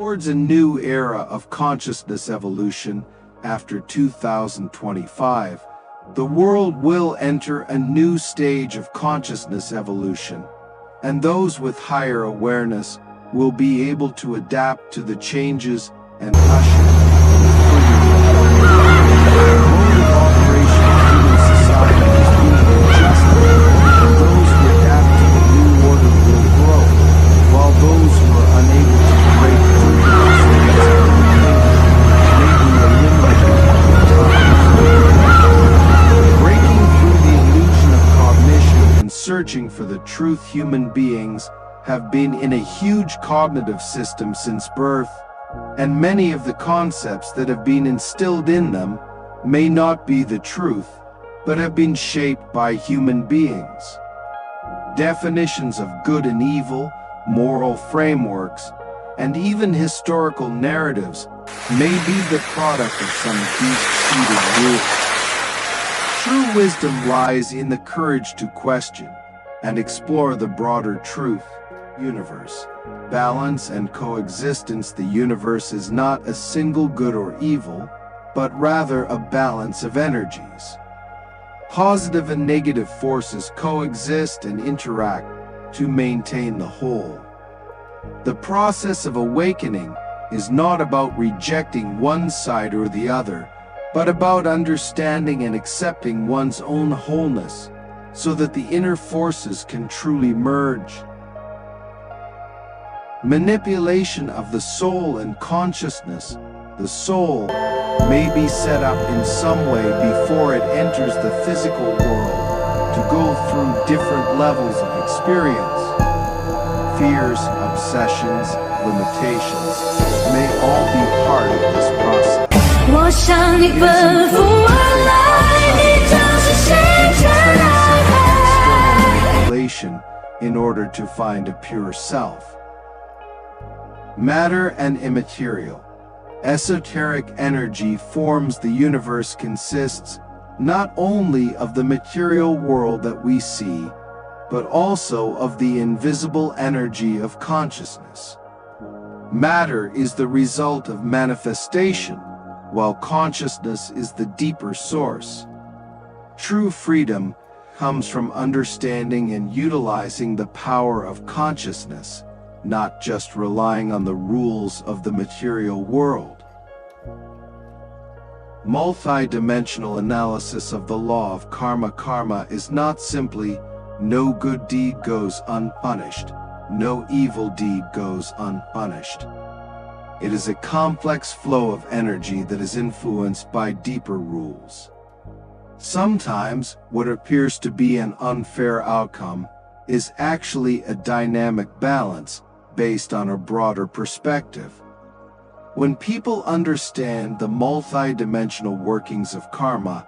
Towards a new era of consciousness evolution after 2025, the world will enter a new stage of consciousness evolution, and those with higher awareness will be able to adapt to the changes and usher in mode of operation of human society is being adjusted, and those who adapt to the new order will grow, while those who are unable to break through the constraints of the thinking may be eliminated over time. Breaking through the illusion of cognition and searching for the truth, human beings have been in a huge cognitive system since birth, and many of the concepts that have been instilled in them may not be the truth, but have been shaped by human beings. Definitions of good and evil, moral frameworks, and even historical narratives may be the product of some deep-seated rules. True wisdom lies in the courage to question and explore the broader truth. Universe, balance and coexistence. The universe is not a single good or evil, but rather a balance of energies. Positive and negative forces coexist and interact to maintain the whole. The process of awakening is not about rejecting one side or the other, but about understanding and accepting one's own wholeness, so that the inner forces can truly merge. Manipulation of the soul and consciousness. The soul may be set up in some way before it enters the physical world to go through different levels of experience. Fears, obsessions, limitations may all be part of this process. In order to find a pure self. Matter and immaterial. Esoteric energy forms the universe consists not only of the material world that we see, but also of the invisible energy of consciousness. Matter is the result of manifestation, while consciousness is the deeper source. True freedom comes from understanding and utilizing the power of consciousness, not just relying on the rules of the material world. Multi-dimensional analysis of the law of karma. Karma is not simply no good deed goes unpunished, no evil deed goes unpunished. It is a complex flow of energy that is influenced by deeper rules. Sometimes what appears to be an unfair outcome is actually a dynamic balance based on a broader perspective. When people understand the multi-dimensional workings of karma,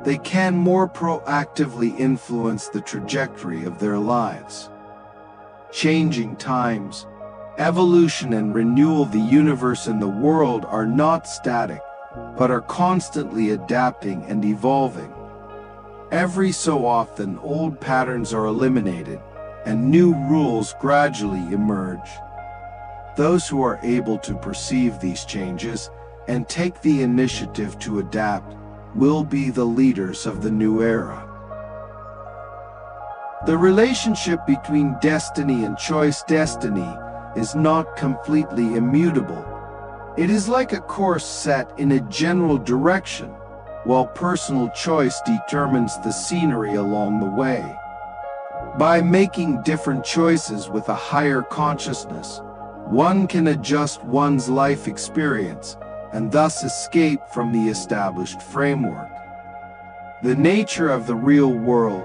they can more proactively influence the trajectory of their lives. Changing times, evolution and renewal. The universe and the world are not static, but are constantly adapting and evolving. Every so often, old patterns are eliminated, and new rules gradually emerge. Those who are able to perceive these changes and take the initiative to adapt will be the leaders of the new era. The relationship between destiny and choice. Destiny is not completely immutable. It is like a course set in a general direction, while personal choice determines the scenery along the way. By making different choices with a higher consciousness, one can adjust one's life experience and thus escape from the established framework. The nature of the real world,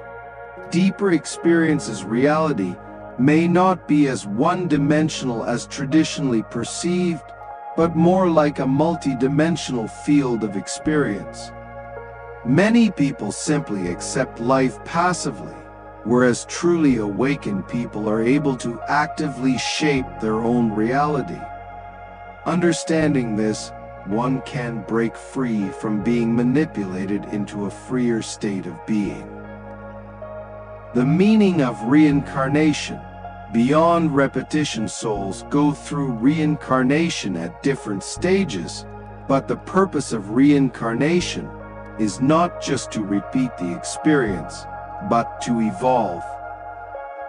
deeper experiences. Reality may not be as one-dimensional as traditionally perceived, but more like a multi-dimensional field of experience. Many people simply accept life passively, whereas truly awakened people are able to actively shape their own reality. Understanding this, one can break free from being manipulated into a freer state of being. The meaning of reincarnation. Beyond repetition, souls go through reincarnation at different stages, but the purpose of reincarnation is not just to repeat the experience, but to evolve.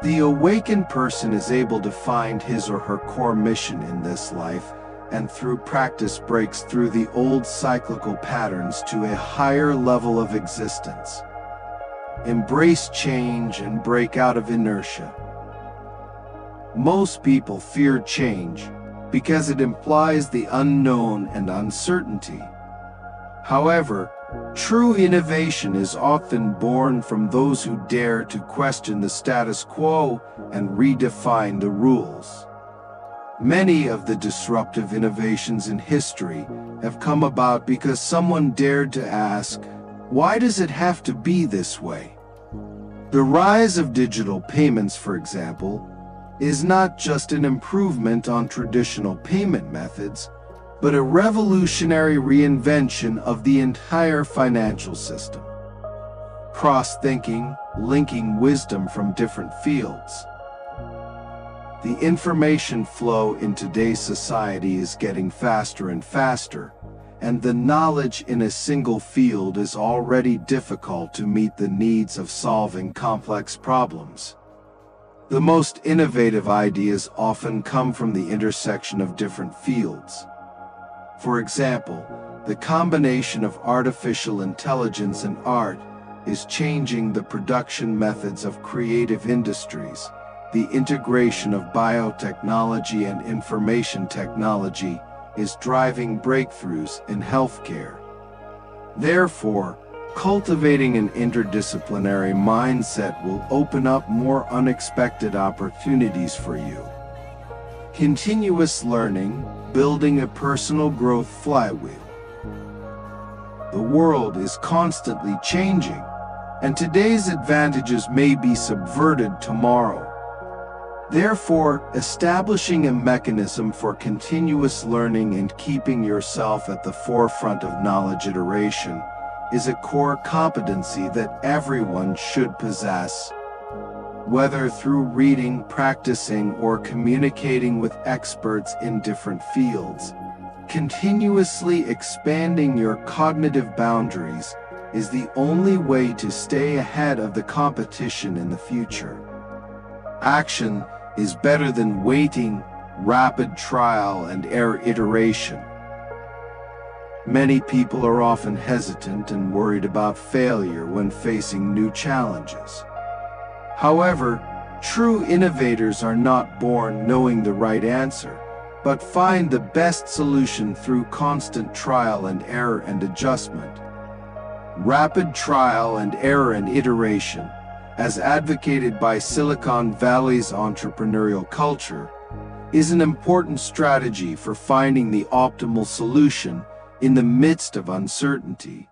The awakened person is able to find his or her core mission in this life, and through practice breaks through the old cyclical patterns to a higher level of existence. Embrace change and break out of inertia. Most people fear change because it implies the unknown and uncertainty. However, true innovation is often born from those who dare to question the status quo and redefine the rules. Many of the disruptive innovations in history have come about because someone dared to ask, why does it have to be this way? The rise of digital payments, for example, is not just an improvement on traditional payment methods, but a revolutionary reinvention of the entire financial system. Cross-thinking, linking wisdom from different fields. The information flow in today's society is getting faster and faster, and the knowledge in a single field is already difficult to meet the needs of solving complex problems. The most innovative ideas often come from the intersection of different fields. For example, the combination of artificial intelligence and art is changing the production methods of creative industries. The integration of biotechnology and information technology is driving breakthroughs in healthcare. Therefore, cultivating an interdisciplinary mindset will open up more unexpected opportunities for you. Continuous learning, building a personal growth flywheel. The world is constantly changing, and today's advantages may be subverted tomorrow. Therefore, establishing a mechanism for continuous learning and keeping yourself at the forefront of knowledge iteration is a core competency that everyone should possess. Whether through reading, practicing, or communicating with experts in different fields, continuously expanding your cognitive boundaries is the only way to stay ahead of the competition in the future. Action is better than waiting, rapid trial and error iteration. Many people are often hesitant and worried about failure when facing new challenges. However, true innovators are not born knowing the right answer, but find the best solution through constant trial and error and adjustment. Rapid trial and error and iteration, as advocated by Silicon Valley's entrepreneurial culture, is an important strategy for finding the optimal solution in the midst of uncertainty.